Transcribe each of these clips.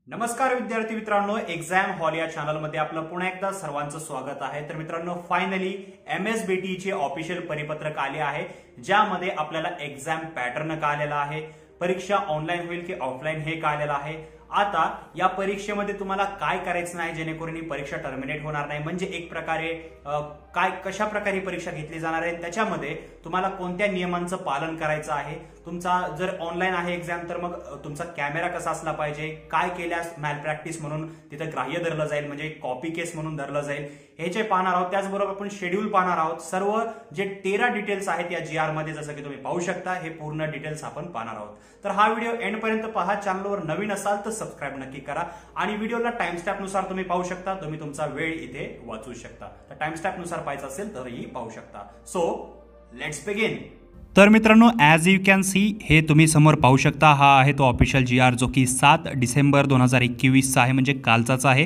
नमस्कार विद्यार्थी मित्रांनो, एक्झाम हॉल या चॅनलमध्ये आपलं पुन्हा एकदा सर्वांचं स्वागत आहे। तर मित्रांनो, फायनली MSBT चे ऑफिशियल परिपत्रक आले आहे, ज्यामध्ये आपल्याला एक्झाम पॅटर्न कळलेला आहे, परीक्षा ऑनलाईन होईल की ऑफलाईन हे कळलेलं आहे। आता या परीक्षेमध्ये तुम्हाला काय करायचं नाही जेणेकरून ही परीक्षा टर्मिनेट होणार नाही, म्हणजे एक प्रकारे कशा प्रकारे परीक्षा घेतली जाणार आहे, त्याच्यामध्ये तुम्हाला कोणत्या नियमांचं पालन करायचं आहे। तुमचा जर ऑनलाईन आहे एक्झाम तर मग तुमचा कॅमेरा कसा असला पाहिजे, काय केल्यास मॅल प्रॅक्टिस म्हणून तिथे ग्राह्य धरलं जाईल, म्हणजे कॉपी केस म्हणून धरलं जाईल, हे पाहणार आहोत। त्याचबरोबर आपण शेड्यूल पाहणार आहोत। सर्व जे 13 डिटेल्स आहेत या GR मध्ये, जसं की तुम्ही पाहू शकता, हे पूर्ण डिटेल्स आपण पाहणार आहोत। तर हा व्हिडिओ एंड पर्यंत पहा। चॅनलवर नवीन असाल तर सबस्क्राइब नक्की करा आणि व्हिडिओला टाइम स्टॅम्प नुसार तुम्ही पाहू शकता, तुम्ही तुमचा वेळ इथे वाचू शकता। तर टाइम स्टॅम्प नुसार पाहायचं असेल तरीही पाहू शकता। So let's begin. तर मित्रांनो, ॲज यू कॅन सी, हे तुम्ही समोर पाहू शकता, हा आहे तो ऑफिशियल GR जो की 7 डिसेंबर 2021चा आहे, म्हणजे कालचाच आहे।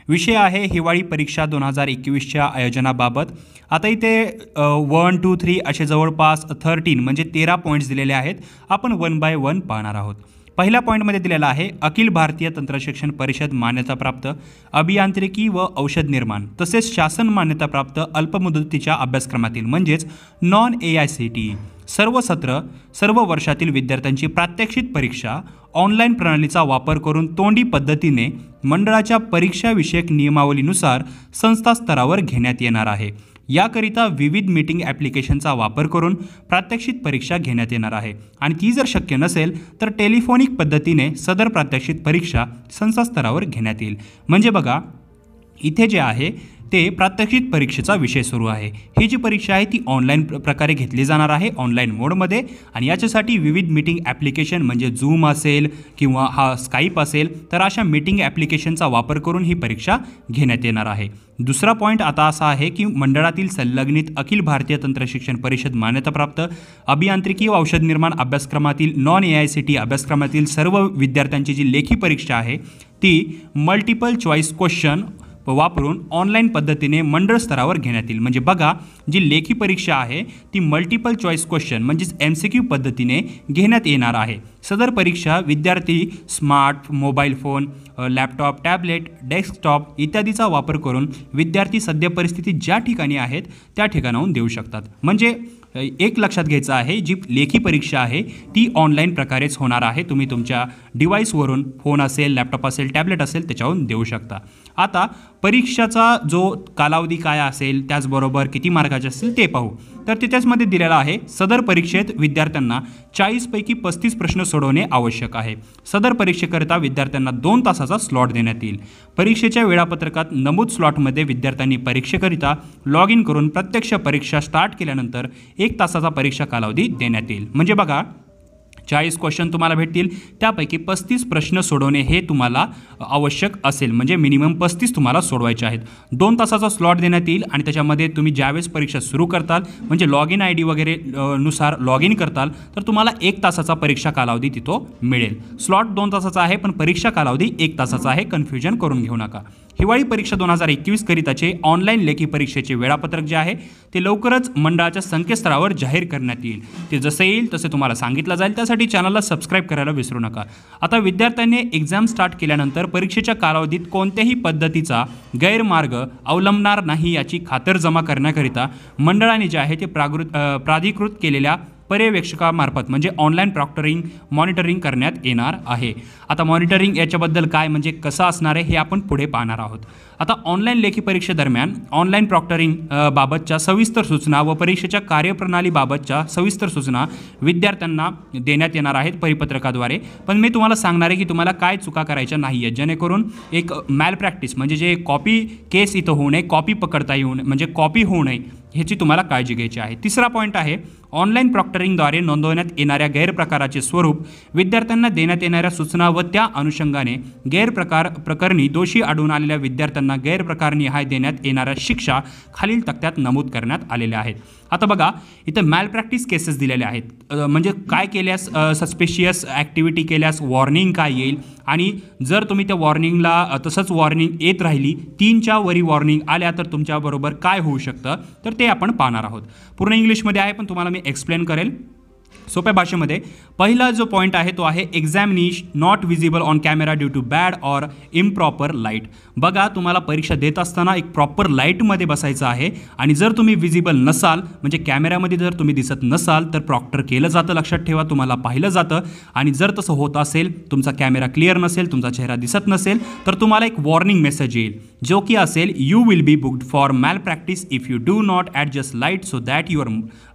विषय आहे हिवाळी परीक्षा 2021च्या आयोजनाबाबत। आता इथे 1, 2, 3 असे जवळपास 13 म्हणजे 13 पॉईंट्स दिलेले आहेत। आपण 1 बाय 1 पाहणार आहोत। पहिल्या पॉईंटमध्ये दिलेला आहे अखिल भारतीय तंत्रशिक्षण परिषद मान्यताप्राप्त अभियांत्रिकी व औषध निर्माण तसेच शासन मान्यताप्राप्त अल्पमुदतीच्या अभ्यासक्रमातील म्हणजेच नॉन AICTE सर्व सत्र सर्व वर्षातील विद्यार्थ्यांची प्रात्यक्षिक परीक्षा ऑनलाईन प्रणालीचा वापर करून तोंडी पद्धतीने मंडळाच्या परीक्षाविषयक नियमावलीनुसार संस्था स्तरावर घेण्यात येणार आहे। याकरिता विविध मीटिंग ॲप्लिकेशनचा वापर करून प्रात्यक्षिक परीक्षा घेण्यात येणार आहे आणि ती जर शक्य नसेल तर टेलिफोनिक पद्धतीने सदर प्रात्यक्षिक परीक्षा संस्था स्तरावर घेण्यात येईल। म्हणजे बघा, इथे जे आहे ते प्रात्यक्षिक परीक्षेचा विषय सुरू आहे। ही जी परीक्षा आहे ती ऑनलाईन प्रकारे घेतली जाणार आहे, ऑनलाईन मोडमध्ये, आणि याच्यासाठी विविध मीटिंग ॲप्लिकेशन म्हणजे झूम असेल किंवा हा स्काईप असेल, तर अशा मीटिंग ॲप्लिकेशनचा वापर करून ही परीक्षा घेण्यात येणार आहे। दुसरा पॉईंट आता असा आहे की मंडळातील संलग्नित अखिल भारतीय तंत्रशिक्षण परिषद मान्यताप्राप्त अभियांत्रिकी व औषध निर्माण अभ्यासक्रमातील नॉन AICTE अभ्यासक्रमातील सर्व विद्यार्थ्यांची जी लेखी परीक्षा आहे ती मल्टिपल चॉईस क्वेश्चन वापरून ऑनलाईन पद्धतीने मंडळ स्तरावर घेण्यात येईल। म्हणजे बघा, जी लेखी परीक्षा आहे ती मल्टिपल चॉईस क्वेश्चन म्हणजेच MCQ पद्धतीने घेण्यात येणार आहे। सदर परीक्षा विद्यार्थी smart mobile phone, laptop, tablet, desktop इत्यादीचा वापर करून विद्यार्थी सध्या परिस्थितीत ज्या ठिकाणी आहेत त्या ठिकाणाहून देऊ शकतात। म्हणजे एक लक्षात घ्यायचं आहे, जी लेखी परीक्षा आहे ती ऑनलाईन प्रकारेच होणार आहे। तुम्ही तुमच्या डिव्हाइसवरून, फोन असेल, लॅपटॉप असेल, टॅबलेट असेल, त्याच्यावरून देऊ शकता। आता परीक्षाचा जो कालावधी काय असेल, त्याचबरोबर किती मार्काचे असतील ते पाहू। तर त्याच्यामध्ये दिलेला आहे सदर परीक्षेत विद्यार्थ्यांना 40 पैकी 35 प्रश्न सोडवणे आवश्यक आहे। सदर परीक्षेकरिता विद्यार्थ्यांना 2 तासाचा स्लॉट देण्यात येईल। परीक्षेच्या वेळापत्रकात नमूद स्लॉटमध्ये विद्यार्थ्यांनी परीक्षेकरिता लॉग इन करून प्रत्यक्ष परीक्षा स्टार्ट केल्यानंतर 1 तासाचा परीक्षा कालावधी देण्यात येईल। म्हणजे बघा, 40 क्वेश्चन तुम्हाला भेटतील, त्यापैकी 35 प्रश्न सोडवणे हे तुम्हाला आवश्यक असेल, म्हणजे मिनिमम 35 तुम्हाला सोडवायचे आहेत। 2 तासाचा स्लॉट देण्यात येईल आणि त्याच्यामध्ये तुम्ही ज्यावेळेस परीक्षा सुरू करताल, म्हणजे लॉग इन ID वगैरे नुसार लॉग इन करताल, तर तुम्हाला 1 तासाचा परीक्षा कालावधी तिथं मिळेल। स्लॉट 2 तासाचा आहे, पण परीक्षा कालावधी 1 तासाचा आहे, कन्फ्युजन करून घेऊ नका। हिवाळी परीक्षा 2021 करिताचे ऑनलाईन लेखी परीक्षेचे वेळापत्रक जे आहे ते लवकरच मंडळाच्या संकेतस्थळावर जाहीर करण्यात येईल। ते जसं येईल तसे तुम्हाला सांगितलं जाईल, त्यासाठी चॅनलला सबस्क्राईब करायला विसरू नका। आता विद्यार्थ्यांनी एक्झाम स्टार्ट केल्यानंतर परीक्षेच्या कालावधीत कोणत्याही पद्धतीचा गैरमार्ग अवलंबणार नाही याची खातरजमा करण्याकरिता मंडळाने जे आहे ते प्राधिकृत केलेल्या पर्यवेक्षकामार्फत म्हणजे ऑनलाईन मॉनिटरिंग करण्यात येणार आहे। आता मॉनिटरिंग याच्याबद्दल काय, म्हणजे कसं असणार आहे हे आपण पुढे पाहणार आहोत। आता ऑनलाईन लेखी परीक्षेदरम्यान ऑनलाईन प्रॉक्टरिंग बाबतच्या सविस्तर सूचना व परीक्षेच्या कार्यप्रणालीबाबतच्या सविस्तर सूचना विद्यार्थ्यांना देण्यात येणार आहेत परिपत्रकाद्वारे। पण मी तुम्हाला सांगणार आहे की तुम्हाला काय चुका करायच्या नाही आहेत, जेणेकरून एक मॅल प्रॅक्टिस म्हणजे जे कॉपी केस इथं होऊ नये, कॉपी पकडता येऊ नये, म्हणजे कॉपी होऊ नये ह्याची तुम्हाला काळजी घ्यायची आहे। तिसरा पॉईंट आहे ऑनलाईन प्रॉक्टरिंगद्वारे नोंदवण्यात येणाऱ्या गैरप्रकाराचे स्वरूप, विद्यार्थ्यांना देण्यात येणाऱ्या सूचना व त्या अनुषंगाने प्रकरणी दोषी आढळून आलेल्या विद्यार्थ्यांना गैरप्रकारनिहाय देण्यात येणाऱ्या शिक्षा खालील तक्त्यात नमूद करण्यात आलेल्या आहेत। आता बघा, इथं मॅल प्रॅक्टिस केसेस दिलेल्या आहेत, म्हणजे काय केल्यास सस्पिशियस ॲक्टिव्हिटी केल्यास वॉर्निंग काय येईल, आणि जर तुम्ही त्या वॉर्निंगला तसंच वॉर्निंग येत राहिली, 3च्या वरी वॉर्निंग आल्या तर तुमच्याबरोबर काय होऊ शकतं, तर ते आपण पाहणार आहोत। पूर्ण इंग्लिशमध्ये आहे, पण तुम्हाला मी एक्सप्लेन करेल। सोप्या भाषेमध्ये पहिला जो पॉईंट आहे तो आहे examinee not visible on camera due to bad or improper light. बघा, तुम्हाला परीक्षा देत असताना एक प्रॉपर लाईटमध्ये बसायचं आहे आणि जर तुम्ही विजिबल नसाल म्हणजे कॅमेऱ्यामध्ये जर तुम्ही दिसत नसाल तर प्रॉक्टर केलं जातं. लक्षात ठेवा, तुम्हाला पाहिलं जातं आणि जर तसं होत असेल, तुमचा कॅमेरा क्लिअर नसेल, तुमचा चेहरा दिसत नसेल तर तुम्हाला एक वॉर्निंग मेसेज येईल जो की असेल you will be booked for malpractice if you do not adjust light so that your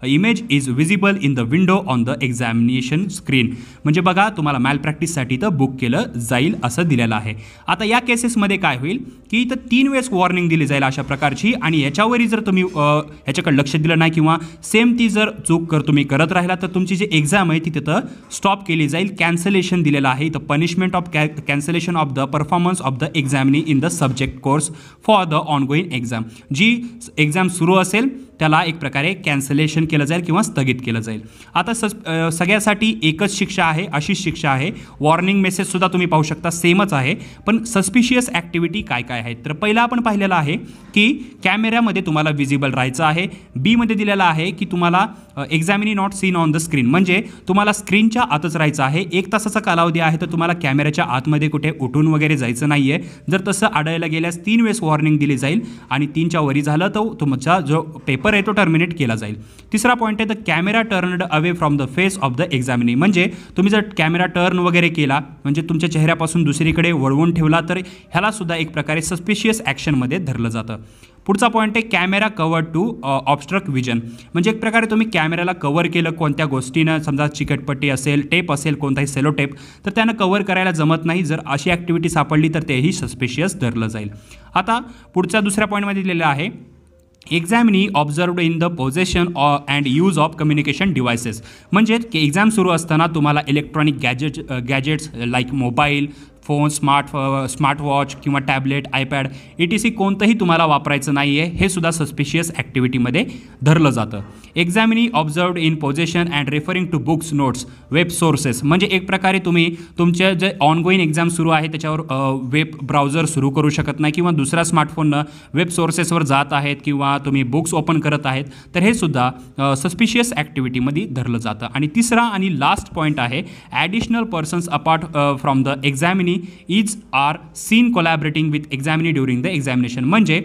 image is visible in the window on the examination screen. म्हणजे बघा, तुम्हाला मॅल प्रॅक्टिससाठी तर बुक केलं जाईल असं दिलेलं आहे. आता या केसेसमध्ये काय होईल की इथं 3 वेळेस वॉर्निंग दिली जाईल अशा प्रकारची आणि याच्यावरही जर तुम्ही ह्याच्याकडे लक्ष दिलं नाही किंवा सेम ती जर चूक तुम्ही करत राहिला तर तुमची जी एक्झाम आहे ती तिथं स्टॉप केली जाईल. कॅन्सलेशन दिलेलं आहे इथं, punishment of cancellation of the performance of the examinee in the subject course for the ongoing exam. जी एक्झाम सुरू असेल त्याला एक प्रकारे कॅन्सलेशन केलं जाईल किंवा स्थगित केलं जाईल. आता सगळ्यासाठी एकच शिक्षा आहे, अशीच शिक्षा आहे. वॉर्निंग मेसेजसुद्धा तुम्ही पाहू शकता सेमच आहे, पण सस्पिशियस ॲक्टिव्हिटी काय काय आहेत तर पहिला आपण पाहिलेला आहे की कॅमेऱ्यामध्ये तुम्हाला विजिबल राहायचं आहे. बीमध्ये दिलेलं आहे की तुम्हाला examinee not seen on the screen म्हणजे तुम्हाला स्क्रीनच्या आतच राहायचं आहे. 1 तासाचा कालावधी आहे तर तुम्हाला कॅमेऱ्याच्या आतमध्ये कुठे उठून वगैरे जायचं नाही आहे. जर तसं आढळलं गेल्यास 3 वेळेस वॉर्निंग दिली जाईल आणि 3च्या वरी झालं तर तुमचा जो पेपर आहे तो टर्मिनेट केला जाईल. तिसरा पॉईंट आहे the camera turned away from the face of the examinee म्हणजे तुम्ही जर कॅमेरा टर्न वगैरे केला म्हणजे तुमच्या चेहऱ्यापासून दुसरीकडे वळवून ठेवला तर ह्याला सुद्धा एक प्रकारे सस्पिशियस ॲक्शनमध्ये धरलं जातं. पुढचा पॉईंट आहे camera cover to obstruct vision म्हणजे एक प्रकारे तुम्ही कॅमेऱ्याला कवर केलं कोणत्या गोष्टीनं, समजा चिकटपट्टी असेल, टेप असेल, कोणताही सेलो टेप, तर त्यानं कवर करायला जमत नाही. जर अशी ॲक्टिव्हिटी सापडली तर तेही सस्पिशियस धरलं जाईल. आता पुढच्या दुसऱ्या पॉईंटमध्ये दिलेलं आहे examinee observed in the possession and use of communication devices म्हणजे एक्झाम सुरू असताना तुम्हाला electronic gadgets like mobile phone, smartwatch किंवा टॅबलेट, आयपॅड ETC कोणतंही तुम्हाला वापरायचं नाही आहे. हे सुद्धा सस्पिशियस ॲक्टिव्हिटीमध्ये धरलं जातं. Examinee observed in possession and referring to books, notes, web sources म्हणजे एक प्रकारे तुम्ही तुमच्या जे ऑनगोईंग एक्झाम सुरू आहे त्याच्यावर वेब ब्राउझर सुरू करू शकत नाही किंवा दुसऱ्या स्मार्टफोननं वेब सोर्सेसवर जात आहेत किंवा तुम्ही बुक्स ओपन करत आहेत तर हे सुद्धा सस्पिशियस ॲक्टिव्हिटीमध्ये धरलं जातं. आणि तिसरा आणि लास्ट पॉईंट आहे additional persons apart from the examinee is are seen collaborating with examinee during the examination म्हणजे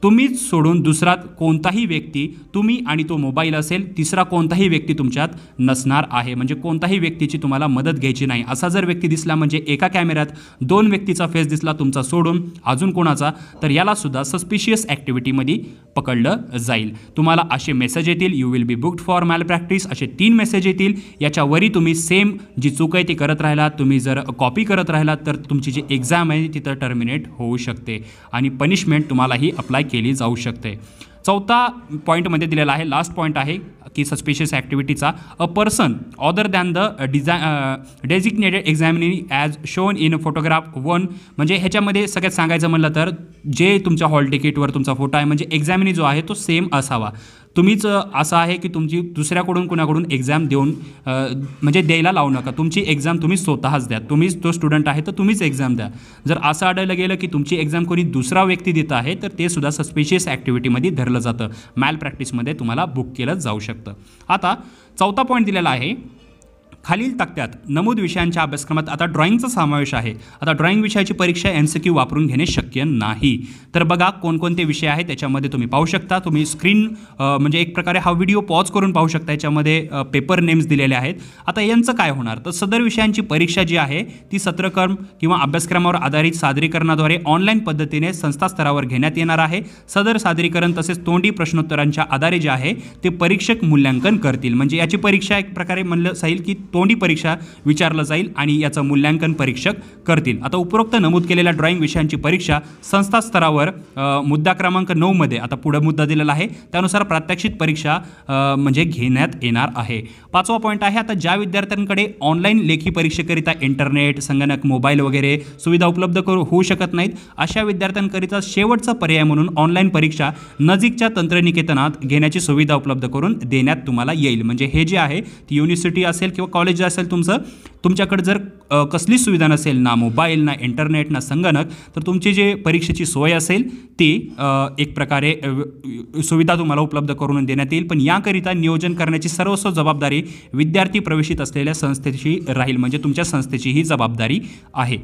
तुम्हीच सोडून दुसरा कोणताही व्यक्ती, तुम्ही आणि तो मोबाईल असेल, तिसरा कोणताही व्यक्ती तुमच्यात नसणार आहे. म्हणजे कोणताही व्यक्तीची तुम्हाला मदत घ्यायची नाही. असा जर व्यक्ती दिसला म्हणजे एका कॅमेऱ्यात 2 व्यक्तीचा फेस दिसला तुमचा सोडून अजून कोणाचा तर याला सुद्धा सस्पिशियस ॲक्टिव्हिटीमध्ये पकडलं जाईल. तुम्हाला असे मेसेज येतील you will be booked for malpractice असे 3 मेसेज येतील. याच्यावरी तुम्ही सेम जी चूक आहे ती करत राहिलात, तुम्ही जर कॉपी करत राहिलात तर तुमची जी एक्झाम आहे तिथं टर्मिनेट होऊ शकते आणि पनिशमेंट तुम्हालाही अप्लाय केली जाऊ शकते. चौथा पॉईंटमध्ये दिलेला आहे, लास्ट पॉईंट आहे की सस्पिशियस ॲक्टिव्हिटीचा a person other than the designated examinee as shown in photograph 1 म्हणजे ह्याच्यामध्ये सगळ्यात सांगायचं म्हणलं तर जे तुमच्या हॉल तिकीटवर तुमचा फोटो आहे म्हणजे एक्झामिनी जो आहे तो सेम असावा. तुम्हीच असं आहे की तुमची दुसऱ्याकडून कुणाकडून एक्झाम देऊन म्हणजे द्यायला लावू नका. तुमची एक्झाम तुम्ही स्वतःच द्या. तुम्हीच तो स्टुडंट आहे तर तुम्हीच एक्झाम द्या. जर असं आढळलं गेलं की तुमची एक्झाम कोणी दुसरा व्यक्ती देत आहे तर ते सुद्धा सस्पिशियस ॲक्टिव्हिटीमध्ये धरलं जातं. मॅल प्रॅक्टिसमध्ये तुम्हाला बुक केलं जाऊ शकतं. आता चौथा पॉईंट दिलेला आहे खालील तक्त्यात नमूद विषयांच्या अभ्यासक्रमात आता ड्रॉइंगचा समावेश आहे. आता ड्रॉइंग विषयाची परीक्षा MCQ वापरून घेणे शक्य नाही. तर बघा कोणकोणते विषय आहेत त्याच्यामध्ये तुम्ही पाहू शकता. तुम्ही स्क्रीन म्हणजे एक प्रकारे हा व्हिडिओ पॉज करून पाहू शकता. याच्यामध्ये पेपर नेम्स दिलेले आहेत. आता यांचं काय होणार तर सदर विषयांची परीक्षा जी आहे ती सत्रक्रम किंवा अभ्यासक्रमावर आधारित सादरीकरणाद्वारे ऑनलाईन पद्धतीने संस्था स्तरावर घेण्यात येणार आहे. सदर सादरीकरण तसेच तोंडी प्रश्नोत्तरांच्या आधारे जे आहे ते परीक्षक मूल्यांकन करतील. म्हणजे याची परीक्षा एक प्रकारे म्हणलं जाईल की तोंडी परीक्षा विचारलं जाईल आणि याचं मूल्यांकन परीक्षक करतील. आता उपरोक्त नमूद केलेल्या ड्रॉइंग विषयांची परीक्षा संस्था स्तरावर मुद्दा क्रमांक 9 मध्ये आता पुढे मुद्दा दिलेला आहे त्यानुसार प्रात्यक्षिक परीक्षा म्हणजे घेण्यात येणार आहे. 5वा पॉईंट आहे आता ज्या विद्यार्थ्यांकडे ऑनलाईन लेखी परीक्षेकरिता इंटरनेट, संगणक, मोबाईल वगैरे सुविधा उपलब्ध होऊ शकत नाहीत अशा विद्यार्थ्यांकरिता शेवटचा पर्याय म्हणून ऑनलाईन परीक्षा नजीकच्या तंत्रनिकेतनात घेण्याची सुविधा उपलब्ध करून देण्यात तुम्हाला येईल. म्हणजे हे जे आहे ती युनिव्हर्सिटी असेल किंवा कॉलेज असेल तुमचं, तुमच्याकडे जर कसलीच सुविधा नसेल, ना मोबाईल, ना इंटरनेट, ना संगणक, तर तुमची जे परीक्षेची सोय असेल ती एक प्रकारे सुविधा तुम्हाला उपलब्ध करून देण्यात येईल. पण याकरिता नियोजन करण्याची सर्वस्व जबाबदारी विद्यार्थी प्रवेशित असलेल्या संस्थेची राहील, म्हणजे तुमच्या संस्थेची ही जबाबदारी आहे.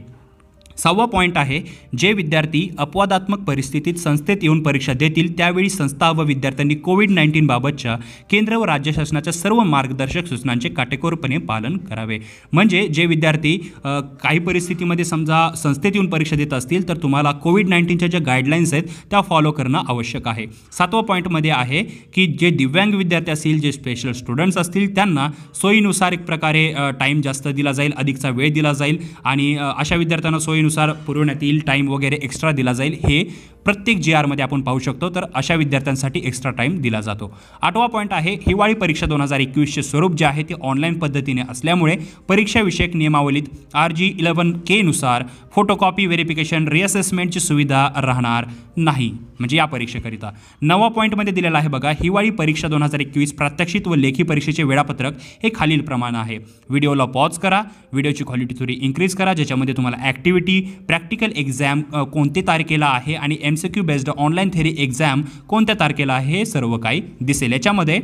6वा पॉईंट आहे, जे विद्यार्थी अपवादात्मक परिस्थितीत संस्थेत येऊन परीक्षा देतील त्यावेळी संस्था व विद्यार्थ्यांनी कोविड-19 बाबतच्या केंद्र व राज्य शासनाच्या सर्व मार्गदर्शक सूचनांचे काटेकोरपणे पालन करावे. म्हणजे जे विद्यार्थी काही परिस्थितीमध्ये समजा संस्थेत येऊन परीक्षा देत असतील तर तुम्हाला कोविड-19च्या ज्या गाईडलाईन्स आहेत त्या फॉलो करणं आवश्यक आहे. 7वा पॉईंटमध्ये आहे की जे दिव्यांग विद्यार्थी असतील, जे स्पेशल स्टुडंट्स असतील, त्यांना सोयीनुसार एक प्रकारे टाईम जास्त दिला जाईल, अधिकचा वेळ दिला जाईल आणि अशा विद्यार्थ्यांना सोयीनुसार पुरवण्यात येईल, टाईम वगैरे एक्स्ट्रा दिला जाईल. हे प्रत्येक GR मध्ये आपण पाहू शकतो. तर अशा विद्यार्थ्यांसाठी एक्स्ट्रा टाईम दिला जातो. 8वा पॉईंट आहे, हिवाळी परीक्षा 2021चे स्वरूप जे आहे ते ऑनलाईन पद्धतीने असल्यामुळे परीक्षाविषयक नियमावलीत RG11K नुसार फोटोकॉपी व्हेरिफिकेशन रिअसेसमेंटची सुविधा राहणार नाही, म्हणजे या परीक्षेकरिता. 9वा पॉईंटमध्ये दिलेला आहे बघा, हिवाळी परीक्षा 2021 प्रात्यक्षिक व लेखी परीक्षेचे वेळापत्रक हे खालील प्रमाणे आहे. व्हिडिओला पॉज करा, व्हिडिओची क्वालिटी थोडी इन्क्रीज करा, ज्याच्यामध्ये तुम्हाला ॲक्टिव्हिटी, प्रॅक्टिकल एक्झाम कोणत्या तारखेला आहे आणि MCQ based online theory exam कोणत्या तारखेला आहे हे सर्व काही दिसेल. याच्यामध्ये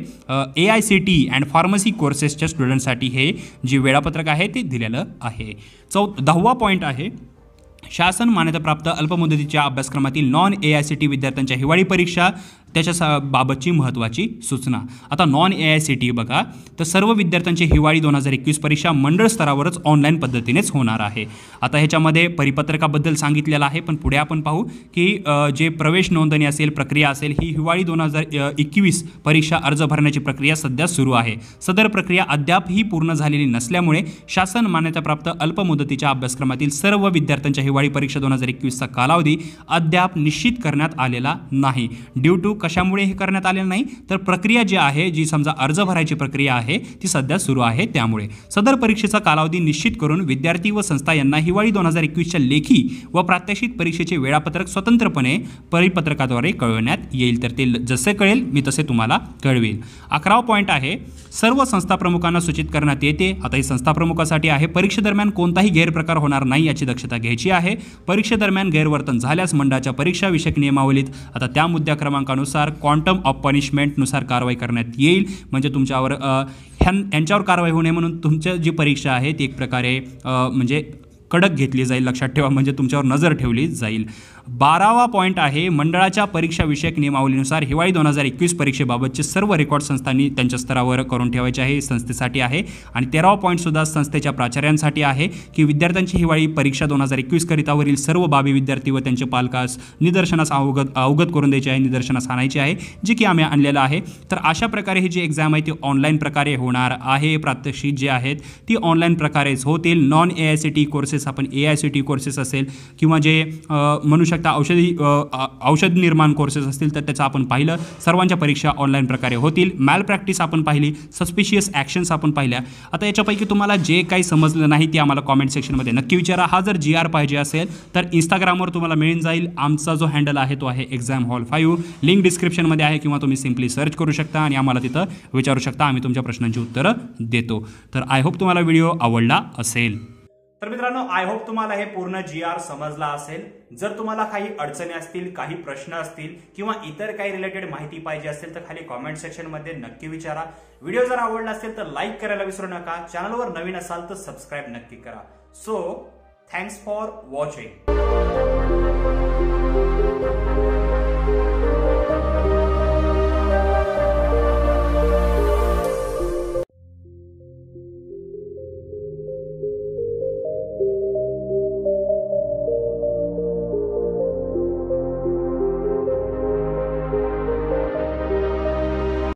AICT अँड फार्मसी कोर्सेसच्या स्टुडंटसाठी हे जे वेळापत्रक आहे ते दिलेलं आहे. 10वा पॉईंट आहे, शासन मान्यताप्राप्त अल्पमुदतीच्या अभ्यासक्रमातील नॉन AICT विद्यार्थ्यांच्या हिवाळी परीक्षा त्याच्या बाबतची महत्त्वाची सूचना. आता नॉन AICT बघा, तर सर्व विद्यार्थ्यांची हिवाळी 2021 परीक्षा मंडळ स्तरावरच ऑनलाईन पद्धतीनेच होणार आहे. आता ह्याच्यामध्ये परिपत्रकाबद्दल सांगितलेलं आहे, पण पुढे आपण पाहू की जे प्रवेश नोंदणी असेल, प्रक्रिया असेल, ही हिवाळी 2021 परीक्षा अर्ज भरण्याची प्रक्रिया सध्या सुरू आहे. सदर प्रक्रिया अद्यापही पूर्ण झालेली नसल्यामुळे शासन मान्यताप्राप्त अल्पमुदतीच्या अभ्यासक्रमातील सर्व विद्यार्थ्यांच्या हिवाळी परीक्षा 2021चा कालावधी अद्याप निश्चित करण्यात आलेला नाही. ड्यू टू कशामुळे हे करण्यात आलेलं नाही, तर प्रक्रिया जी आहे, जी समजा अर्ज भरायची प्रक्रिया आहे ती सध्या सुरू आहे. त्यामुळे सदर परीक्षेचा कालावधी निश्चित करून विद्यार्थी व संस्था यांना हिवाळी 2021च्या लेखी व प्रात्यक्षिक परीक्षेचे वेळापत्रक स्वतंत्रपणे परिपत्रकाद्वारे कळवण्यात येईल. तर ते जसे कळेल मी तसे तुम्हाला कळवेल. 11वा पॉईंट आहे, सर्व संस्था प्रमुखांना सूचित करण्यात येते. आता ही संस्था प्रमुखासाठी आहे, परीक्षेदरम्यान कोणताही गैरप्रकार होणार नाही याची दक्षता घ्यायची आहे. परीक्षेदरम्यान गैरवर्तन झाल्यास मंडळाच्या परीक्षा विषयक नियमावलीत आता त्या मुद्द्या क्रमांकानुसार क्वांटम ऑफ पनिशमेंटनुसार कारवाई करण्यात येईल. म्हणजे तुमच्यावर यांच्यावर कारवाई होणे म्हणून तुमची जी परीक्षा आहे ती एक प्रकारे म्हणजे कडक घेतली जाईल, लक्षात ठेवा, म्हणजे तुमच्यावर नजर ठेवली जाईल. 12वा पॉईंट आहे, मंडळाच्या परीक्षा विषयक नियमावलीनुसार हिवाळी 2021 परीक्षेबाबतचे सर्व रेकॉर्ड संस्थांनी त्यांच्या स्तरावर करून ठेवायचे आहे, संस्थेसाठी आहे. आणि 13वा पॉईंटसुद्धा संस्थेच्या प्राचार्यांसाठी आहे की विद्यार्थ्यांची हिवाळी परीक्षा 2021 करितावरील सर्व बाबी विद्यार्थी व त्यांचे पालकास निदर्शनास अवगत करून द्यायचे आहे, निदर्शनास आणायचे आहे, जे की आम्ही आणलेलं आहे. तर अशा प्रकारे ही जी एक्झाम आहे ती ऑनलाईन प्रकारे होणार आहे. प्रात्यक्षिक जे आहेत ती ऑनलाईन प्रकारेच होतील. नॉन AICT कोर्सेस, आपण AICT कोर्सेस असेल किंवा जे म्हणू शकता औषध निर्माण कोर्सेस असतील तर त्याचं आपण पाहिलं, सर्वांच्या परीक्षा ऑनलाईन प्रकारे होतील. मॅल प्रॅक्टिस आपण पाहिली, सस्पिशियस ॲक्शन्स आपण पाहिल्या. आता याच्यापैकी तुम्हाला जे काही समजलं नाही ते आम्हाला कॉमेंट सेक्शनमध्ये नक्की विचारा. हा जर GR पाहिजे असेल तर इंस्टाग्रामवर तुम्हाला मिळून जाईल. आमचा जो हँडल आहे तो आहे एक्झाम हॉल 5, लिंक डिस्क्रिप्शनमध्ये आहे, किंवा तुम्ही सिम्पली सर्च करू शकता आणि आम्हाला तिथं विचारू शकता, आम्ही तुमच्या प्रश्नांची उत्तरं देतो. तर आय होप तुम्हाला व्हिडिओ आवडला असेल. तर मित्रांनो, आय होप तुम्हाला हे पूर्ण GR समजला असेल. जर तुम्हाला काही अडचणी असतील, काही प्रश्न असतील किंवा इतर काही रिलेटेड माहिती पाहिजे असेल तर खाली कॉमेंट सेक्शन मध्ये नक्की विचारा. व्हिडिओ जर आवडला असेल तर लाईक करायला विसरू नका. चॅनलवर नवीन असाल तर सबस्क्राईब नक्की करा. So thanks for watching.